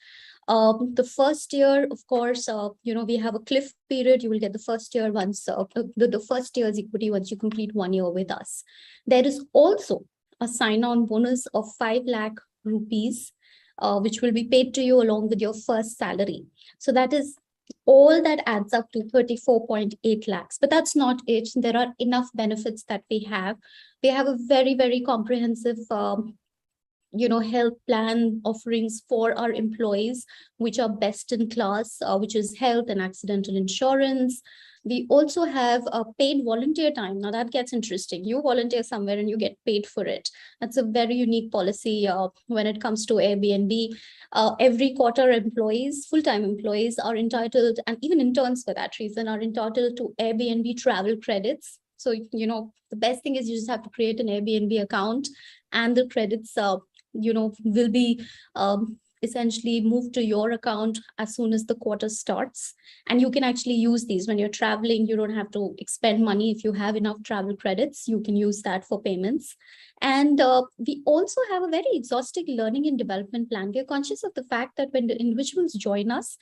The first year, of course, we have a cliff period. You will get the first year once, the first year's equity once you complete 1 year with us. There is also a sign-on bonus of 5 lakh rupees, which will be paid to you along with your first salary. So that is all that adds up to 34.8 lakhs. But that's not it. There are enough benefits that we have. We have a very, very comprehensive health plan offerings for our employees, which are best in class, which is health and accidental insurance. We also have a paid volunteer time. Now that gets interesting. You volunteer somewhere and you get paid for it. That's a very unique policy when it comes to Airbnb. Every quarter, employees, full-time employees are entitled, and even interns for that reason, are entitled to Airbnb travel credits. So, the best thing is you just have to create an Airbnb account, and the credits will be essentially moved to your account as soon as the quarter starts. And you can actually use these when you're traveling. You don't have to expend money. If you have enough travel credits, you can use that for payments. And we also have a very exhaustive learning and development plan. We're conscious of the fact that when the individuals join us,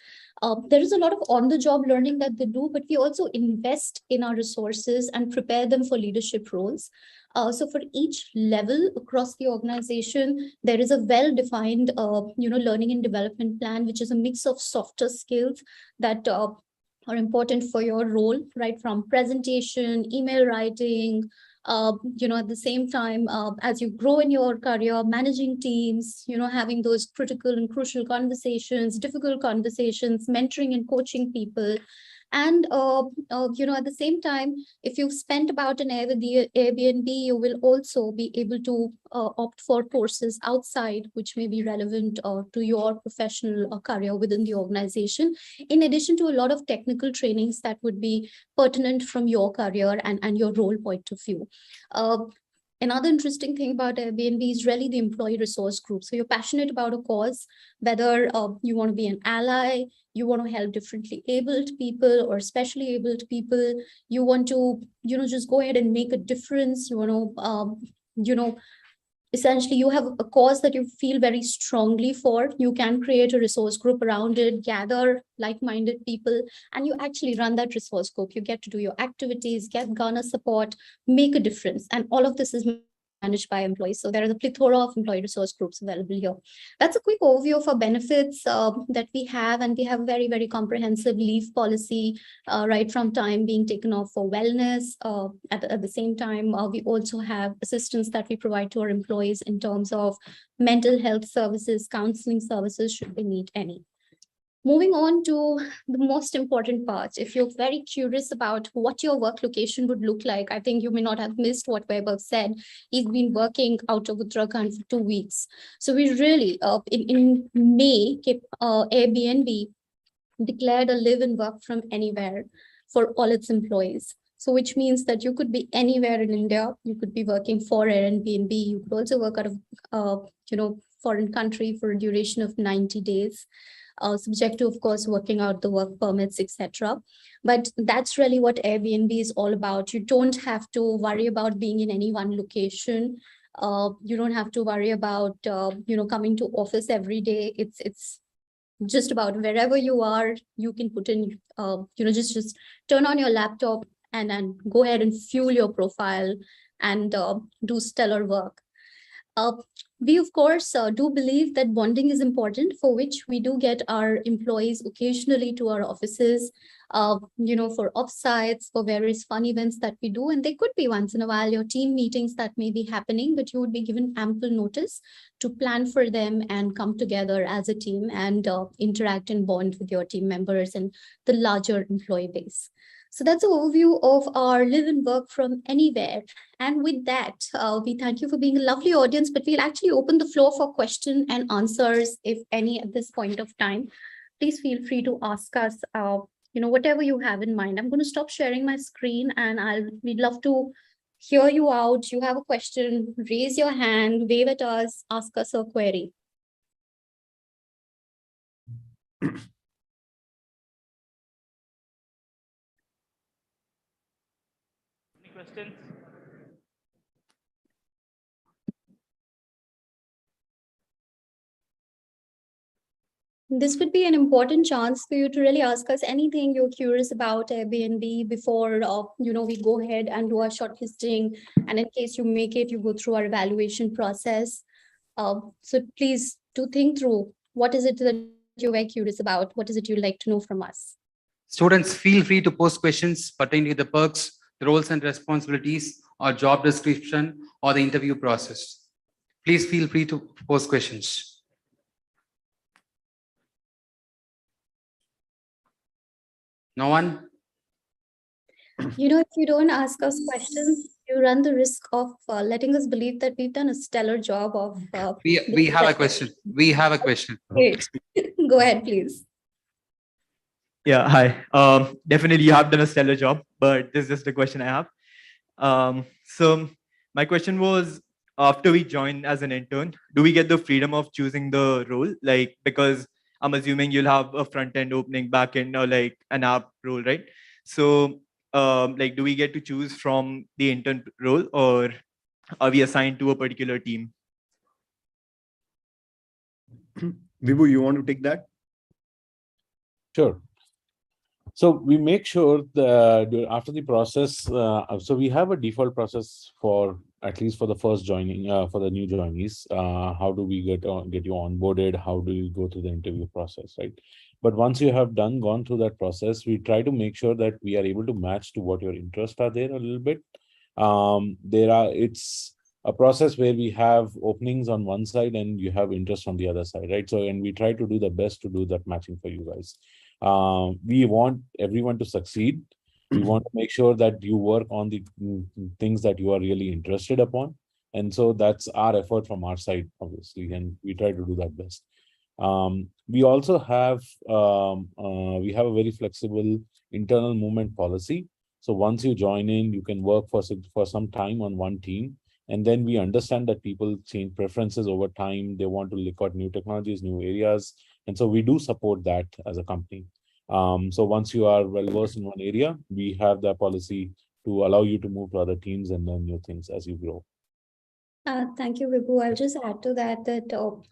there is a lot of on-the-job learning that they do, but we also invest in our resources and prepare them for leadership roles. So for each level across the organization, there is a well-defined, learning and development plan, which is a mix of softer skills that are important for your role, right? From presentation, email writing, at the same time, as you grow in your career, managing teams, having those critical and crucial conversations, difficult conversations, mentoring and coaching people. And, at the same time, if you've spent about an year with the Airbnb, you will also be able to opt for courses outside, which may be relevant to your professional career within the organization, in addition to a lot of technical trainings that would be pertinent from your career and your role point of view. Another interesting thing about Airbnb is really the employee resource group. So you're passionate about a cause, whether you want to be an ally, you want to help differently abled people or specially abled people, you want to, just go ahead and make a difference, you want to, essentially you have a cause that you feel very strongly for, you can create a resource group around it, gather like-minded people, and you actually run that resource group. You get to do your activities, garner support, make a difference. And all of this is managed by employees. So there is a plethora of employee resource groups available here. That's a quick overview of our benefits that we have. And we have a very, very comprehensive leave policy, right from time being taken off for wellness. At the same time, we also have assistance that we provide to our employees in terms of mental health services, counseling services, should they need any. Moving on to the most important part, if you're very curious about what your work location would look like, I think you may not have missed what Vaibhav said. He's been working out of Uttarakhand for 2 weeks. So we really, in May, Airbnb declared a live and work from anywhere for all its employees. So which means that you could be anywhere in India. You could be working for Airbnb. You could also work out of, foreign country for a duration of 90 days. Subject to, of course, working out the work permits, etc. But that's really what Airbnb is all about. You don't have to worry about being in any one location. You don't have to worry about, coming to office every day. It's just about wherever you are, you can put in, just turn on your laptop and go ahead and fuel your profile and do stellar work. We, of course, do believe that bonding is important, for which we do get our employees occasionally to our offices, for offsites, for various fun events that we do. And they could be once in a while your team meetings that may be happening, but you would be given ample notice to plan for them and come together as a team and interact and bond with your team members and the larger employee base. So that's an overview of our live and work from anywhere. And with that, we thank you for being a lovely audience, but we'll actually open the floor for question and answers, if any, at this point of time. Please feel free to ask us, whatever you have in mind. I'm going to stop sharing my screen and we'd love to hear you out. You have a question, raise your hand, wave at us, ask us a query. Any questions? This would be an important chance for you to really ask us anything you're curious about Airbnb before, we go ahead and do our shortlisting. And in case you make it, you go through our evaluation process. So please do think through, what is it that you're very curious about? What is it you'd like to know from us? Students, feel free to post questions pertaining to the perks, the roles and responsibilities, or job description, or the interview process. Please feel free to post questions. No one? If you don't ask us questions, you run the risk of letting us believe that we've done a stellar job of. We have a question. We have a question. Great. Go ahead, please. Yeah, hi. Definitely you have done a stellar job, but this is just a question I have. So my question was, after we join as an intern, do we get the freedom of choosing the role? Like, because I'm assuming you'll have a front end opening, back end, or like an app role, right? So do we get to choose from the intern role, or are we assigned to a particular team? Vibhu, you want to take that? Sure. So we make sure that after the process, so we have a default process for at least for the first joining, for the new joinees. How do we get you onboarded? How do you go through the interview process, right? But once you have gone through that process, we try to make sure that we are able to match to what your interests are there a little bit. It's a process where we have openings on one side and you have interest on the other side, right? So, and we try to do the best to do that matching for you guys. We want everyone to succeed. We want to make sure that you work on the things that you are really interested upon. And so that's our effort from our side, obviously, and we try to do that best. We also have a very flexible internal movement policy. So once you join in, you can work for some time on one team. And then we understand that people change preferences over time. They want to look at new technologies, new areas. And so we do support that as a company. So once you are well versed in one area, we have that policy to allow you to move to other teams and learn new things as you grow. Thank you, Vibhu. I'll just add to that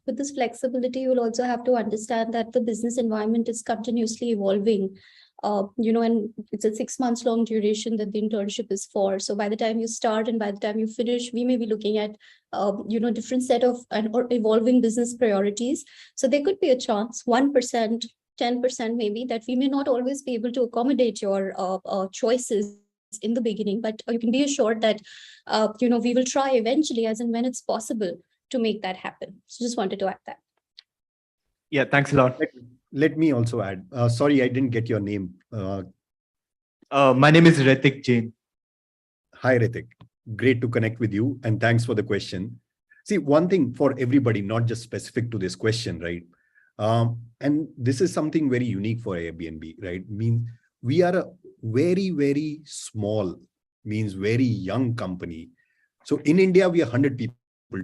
with this flexibility, you'll also have to understand that the business environment is continuously evolving. And it's a 6 months long duration that the internship is for. So by the time you start and by the time you finish, we may be looking at, different set of or evolving business priorities. So there could be a chance, 1%, 10% maybe, that we may not always be able to accommodate your choices in the beginning, but you can be assured that, we will try eventually as and when it's possible to make that happen. So just wanted to add that. Yeah, thanks a lot. Let me also add. Sorry, I didn't get your name. My name is Ritik Jain. Hi, Ritik. Great to connect with you. And thanks for the question. See, one thing for everybody, not just specific to this question, right? And this is something very unique for Airbnb, right? Means we are a very, very small, means very young company. So in India, we are 100 people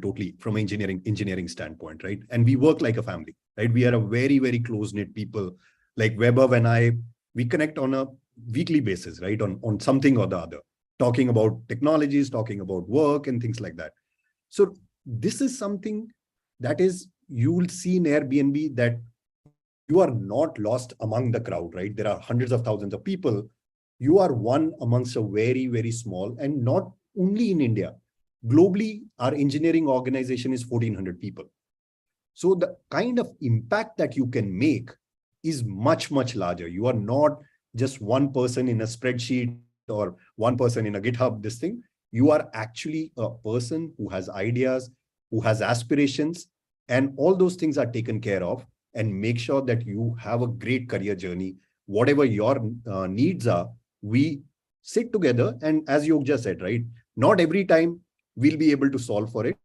totally from engineering standpoint, right? And we work like a family, right? We are a very, very close-knit people. Like Weber and I, we connect on a weekly basis, right? On something or the other, talking about technologies, talking about work and things like that. So this is something that is, you will see in Airbnb that you are not lost among the crowd, right? There are hundreds of thousands of people. You are one amongst a very, very small, and not only in India. Globally, our engineering organization is 1,400 people. So the kind of impact that you can make is much, much larger. You are not just one person in a spreadsheet or one person in a GitHub, this thing. You are actually a person who has ideas, who has aspirations, and all those things are taken care of, and make sure that you have a great career journey. Whatever your needs are, we sit together. And as Yog just said, right, not every time we'll be able to solve for it,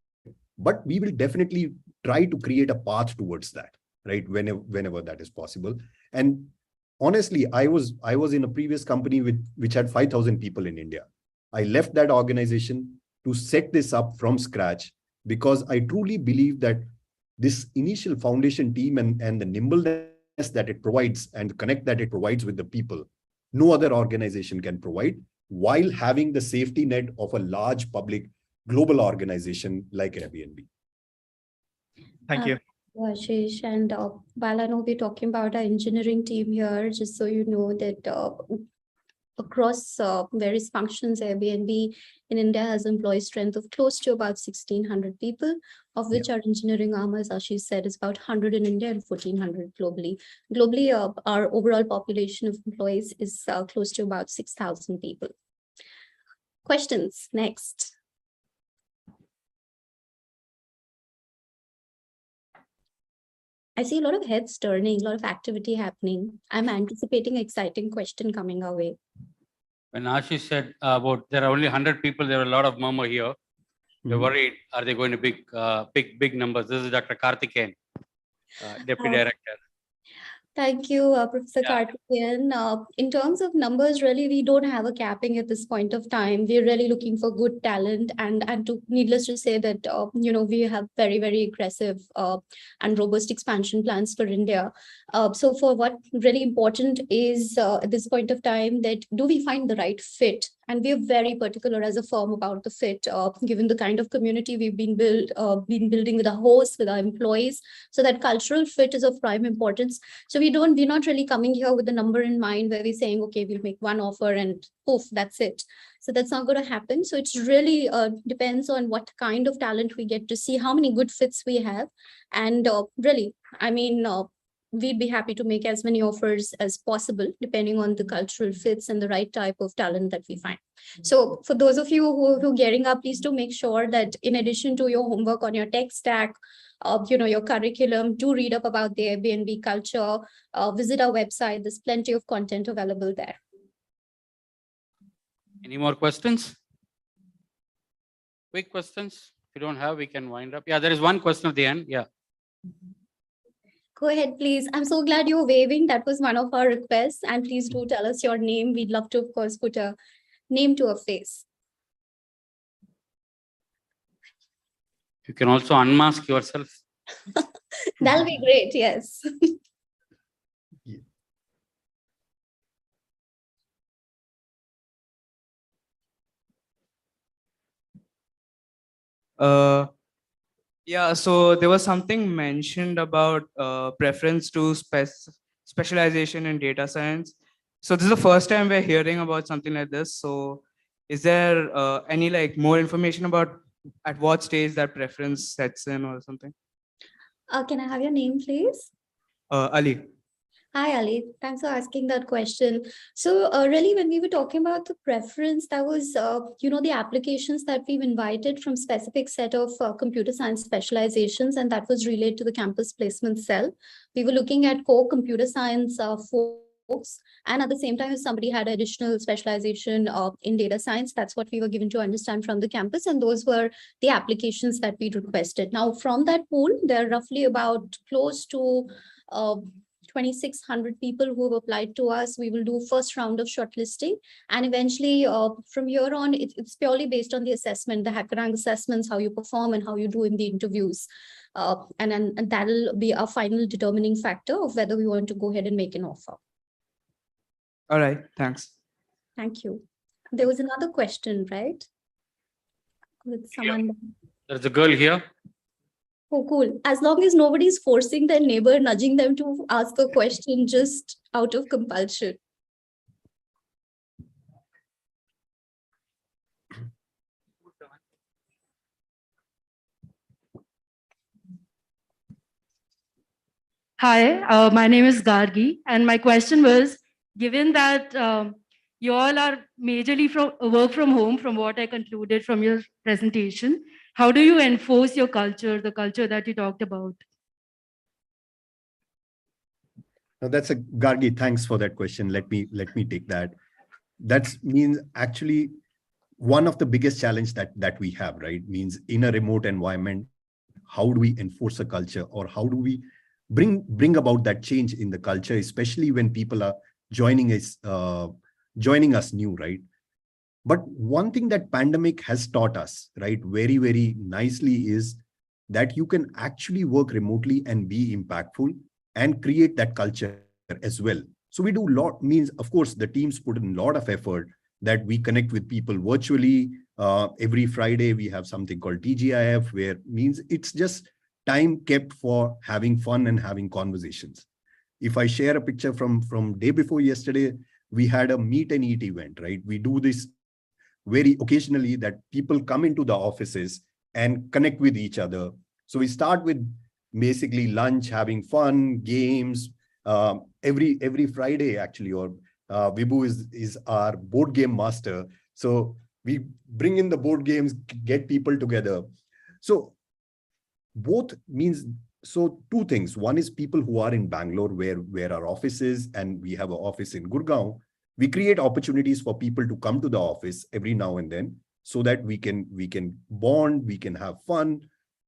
but we will definitely try to create a path towards that, right? Whenever that is possible. And honestly, I was in a previous company which had 5,000 people in India. I left that organization to set this up from scratch, because I truly believe that this initial foundation team and the nimbleness that it provides and the connect that it provides with the people, no other organization can provide, while having the safety net of a large public global organization like Airbnb. Thank you. Ashish, and while I know we're talking about our engineering team here, just so you know that across various functions, Airbnb in India has employee strength of close to about 1,600 people, of which our engineering arm, as Ashish said, is about 100 in India and 1,400 globally. Globally, our overall population of employees is close to about 6,000 people. Questions next. I see a lot of heads turning, a lot of activity happening. I'm anticipating an exciting question coming our way. When Ashish said about there are only 100 people, there are a lot of murmur here. We're worried, are they going to big numbers? This is Dr. Karthikeyan, Deputy Director. Thank you, Professor Karthikeyan. In terms of numbers, really, we don't have a capping at this point of time. We're really looking for good talent, and needless to say that we have very, very aggressive and robust expansion plans for India. So for what really important is at this point of time, that do we find the right fit? And we are very particular as a firm about the fit, given the kind of community we've been building with our hosts, with our employees. So that cultural fit is of prime importance. So we're not really coming here with a number in mind where we're saying, okay, we'll make one offer and poof, that's it. So that's not going to happen. So it's really depends on what kind of talent we get to see, how many good fits we have. And really, I mean, we'd be happy to make as many offers as possible, depending on the cultural fits and the right type of talent that we find. So for those of you who are gearing up, please do make sure that in addition to your homework on your tech stack, your curriculum, do read up about the Airbnb culture, visit our website. There's plenty of content available there. Any more questions? Quick questions? If you don't have, we can wind up. Yeah, there is one question at the end. Yeah. Go ahead, please. I'm so glad you're waving. That was one of our requests. And please do tell us your name. We'd love to, of course, put a name to a face. You can also unmask yourself. That'll be great, yes. Yeah, so there was something mentioned about preference to specialization in data science. So this is the first time we're hearing about something like this. So is there any more information about at what stage that preference sets in or something? Can I have your name, please? Ali. Hi, Ali. Thanks for asking that question. So really, when we were talking about the preference, that was, the applications that we've invited from specific set of computer science specializations, and that was relayed to the campus placement cell. We were looking at core computer science folks, and at the same time, if somebody had additional specialization in data science, that's what we were given to understand from the campus, and those were the applications that we requested. Now, from that pool, there are roughly about close to 2,600 people who have applied to us. We will do first round of shortlisting, and eventually from here on, it's purely based on the assessment, the HackerRank assessments, how you perform and how you do in the interviews. And that'll be our final determining factor of whether we want to go ahead and make an offer. All right, thanks. Thank you. There was another question, right? With someone. There's a girl here. Oh, cool. As long as nobody's forcing their neighbor, nudging them to ask a question just out of compulsion. Hi, my name is Gargi, and my question was, given that you all are majorly work from home, from what I concluded from your presentation, how do you enforce your culture, the culture that you talked about? Now that's a Gargi. Thanks for that question. Let me take that. That means actually one of the biggest challenge that we have, right? Means in a remote environment, how do we enforce a culture, or how do we bring about that change in the culture, especially when people are joining us new, right? But one thing that pandemic has taught us, right, very, very nicely, is that you can actually work remotely and be impactful and create that culture as well. So we do a lot, means, of course, the teams put in a lot of effort that we connect with people virtually. Every Friday, we have something called TGIF, where means it's just time kept for having fun and having conversations. If I share a picture from day before yesterday, we had a meet and eat event, right? We do this very occasionally, that people come into the offices and connect with each other. So we start with basically lunch, having fun, games, every Friday actually, or Vibhu is our board game master. So we bring in the board games, get people together. So both means, so two things. One is people who are in Bangalore, where our office is, and we have an office in Gurgaon. We create opportunities for people to come to the office every now and then, so that we can bond, we can have fun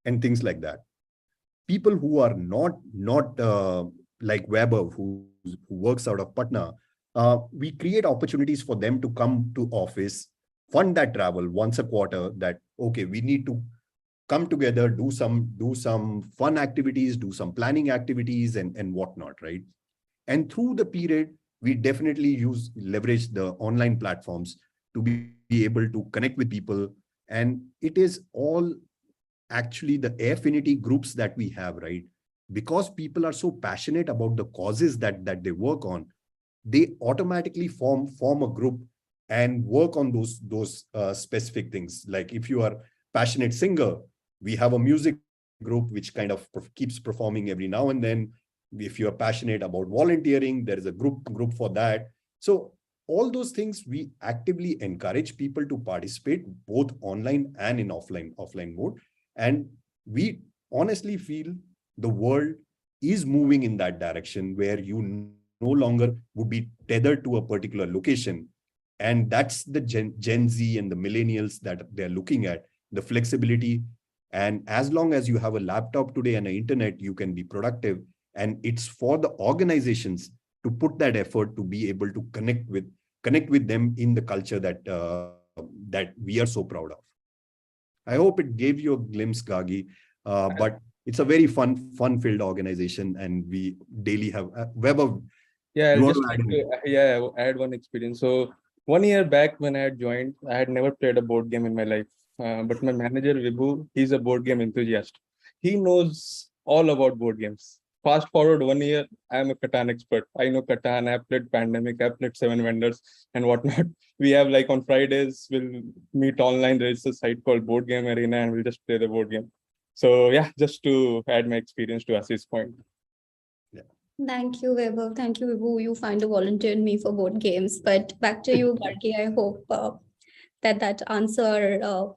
and things like that. People who are not like Weber, who works out of Patna, we create opportunities for them to come to office, fund that travel once a quarter, that, okay, we need to come together, do some fun activities, do some planning activities and whatnot, right? And through the period, we definitely leverage the online platforms to be able to connect with people. And it is all actually the affinity groups that we have, right? Because people are so passionate about the causes that they work on, they automatically form a group and work on those specific things. Like if you are passionate singer, we have a music group which kind of keeps performing every now and then. If you are passionate about volunteering, there is a group for that. So all those things, we actively encourage people to participate both online and in offline mode. And we honestly feel the world is moving in that direction, where you no longer would be tethered to a particular location. And that's the Gen Z and the millennials that they're looking at, the flexibility. And as long as you have a laptop today and an internet, you can be productive. And it's for the organizations to put that effort to be able to connect with them in the culture that we are so proud of. I hope it gave you a glimpse, Gagi, but it's a very fun-filled organization, and we daily have Weber. Yeah, I'll add one experience. So 1 year back when I had joined, I had never played a board game in my life. But my manager, Vibhu, he's a board game enthusiast. He knows all about board games. Fast forward 1 year, I'm a Catan expert. I know Catan, I've played Pandemic, I've played Seven Wonders and whatnot. We have, like, on Fridays, we'll meet online. There's a site called Board Game Arena and we'll just play the board game. So yeah, just to add my experience to Ashi's point. Yeah. Thank you, Weber. Thank you, Vibhu. You find a volunteer in me for board games. But back to you, Gargi. I hope that answer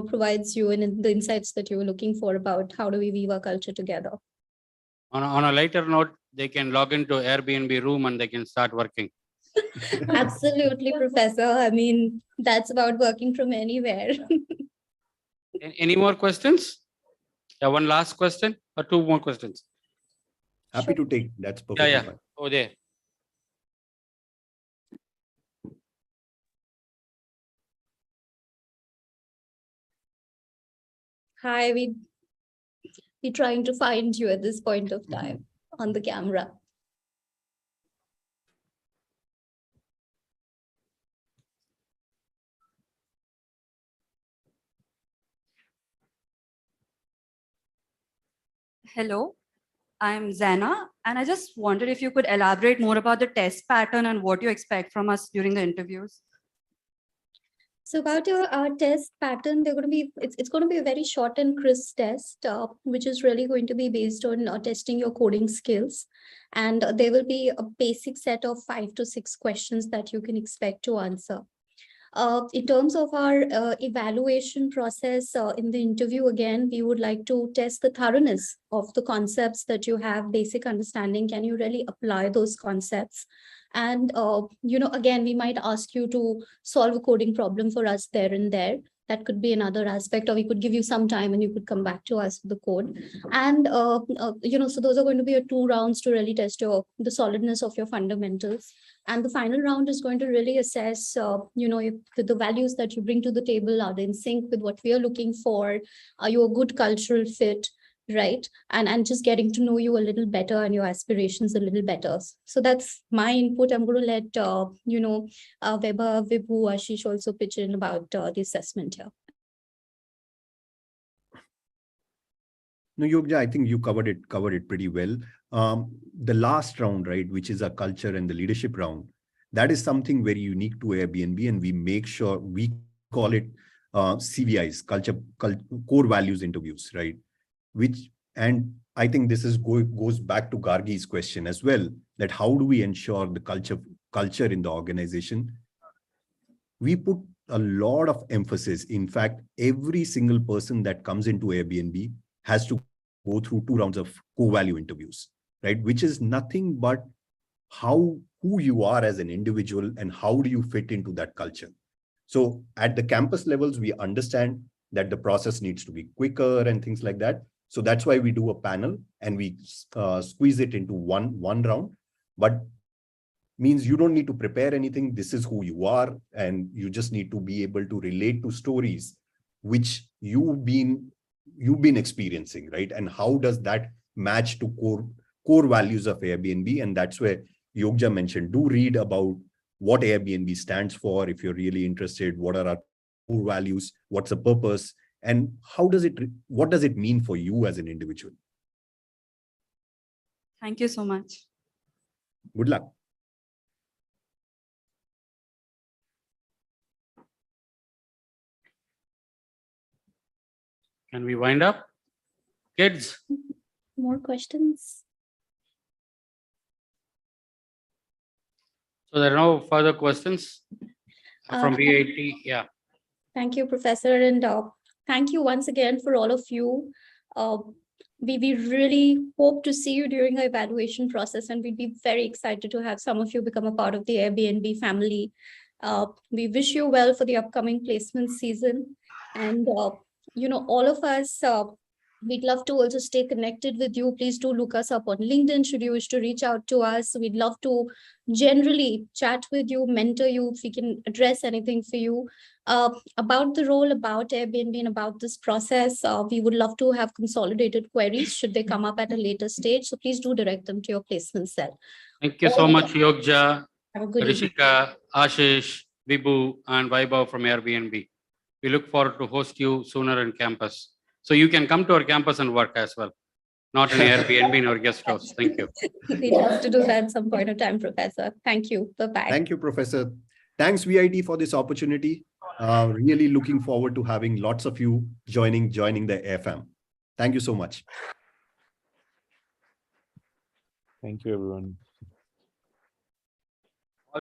provides you in the insights that you were looking for about how do we weave our culture together. On a lighter note, they can log into Airbnb room and they can start working. Absolutely, Professor. I mean, that's about working from anywhere. Any more questions? Yeah, one last question or two more questions? Happy Sure. to take, that's Yeah, perfectly yeah. fine. Oh, there. Hi, we're trying to find you at this point of time on the camera. Hello, I'm Zana, and I just wondered if you could elaborate more about the test pattern and what you expect from us during the interviews. So about your test pattern, they're going to be it's going to be a very short and crisp test, which is really going to be based on testing your coding skills, and there will be a basic set of 5 to 6 questions that you can expect to answer. In terms of our evaluation process in the interview, again, we would like to test the thoroughness of the concepts that you have basic understanding. Can you really apply those concepts? And, again, we might ask you to solve a coding problem for us there and there. That could be another aspect, or we could give you some time and you could come back to us with the code. And, so those are going to be 2 rounds to really test the solidness of your fundamentals. And the final round is going to really assess, if the values that you bring to the table are they in sync with what we are looking for. Are you a good cultural fit, right? And just getting to know you a little better and your aspirations a little better. So that's my input. I'm going to let, Weber, Vibhu, Ashish also pitch in about the assessment here. No, Yogja, I think you covered it pretty well. The last round, right, which is a culture and the leadership round, that is something very unique to Airbnb, and we make sure we call it CVIs, core values interviews, right? And I think this goes back to Gargi's question as well, that how do we ensure the culture in the organization? We put a lot of emphasis. In fact, every single person that comes into Airbnb has to go through 2 rounds of core value interviews, right? Which is nothing but who you are as an individual and how do you fit into that culture. So at the campus levels, we understand that the process needs to be quicker and things like that. So that's why we do a panel and we squeeze it into one round. But means you don't need to prepare anything. This is who you are, and you just need to be able to relate to stories which you've been experiencing, right? And how does that match to core values of Airbnb? And that's where Yogja mentioned, do read about what Airbnb stands for if you're really interested. What are our core values? What's the purpose? And what does it mean for you as an individual? Thank you so much. Good luck. Can we wind up? Kids? More questions? So there are no further questions from VIT. Yeah. Thank you, Professor. And thank you once again for all of you. We really hope to see you during our evaluation process, and we'd be very excited to have some of you become a part of the Airbnb family. We wish you well for the upcoming placement season. And, all of us, we'd love to also stay connected with you. Please do look us up on LinkedIn should you wish to reach out to us. We'd love to generally chat with you, mentor you, if we can address anything for you. About the role, about Airbnb, and about this process, we would love to have consolidated queries should they come up at a later stage. So please do direct them to your placement cell. Thank you so much, Yogja, Have a good evening. Rishika, Ashish, Vibhu, and Vaibhav from Airbnb. We look forward to host you sooner in campus. So you can come to our campus and work as well, not in Airbnb in our guest house. Thank you. We'd love to do that at some point of time, Professor. Thank you. Bye-bye. Thank you, Professor. Thanks, VIT, for this opportunity. Really looking forward to having lots of you joining the AFM. Thank you so much. Thank you, everyone.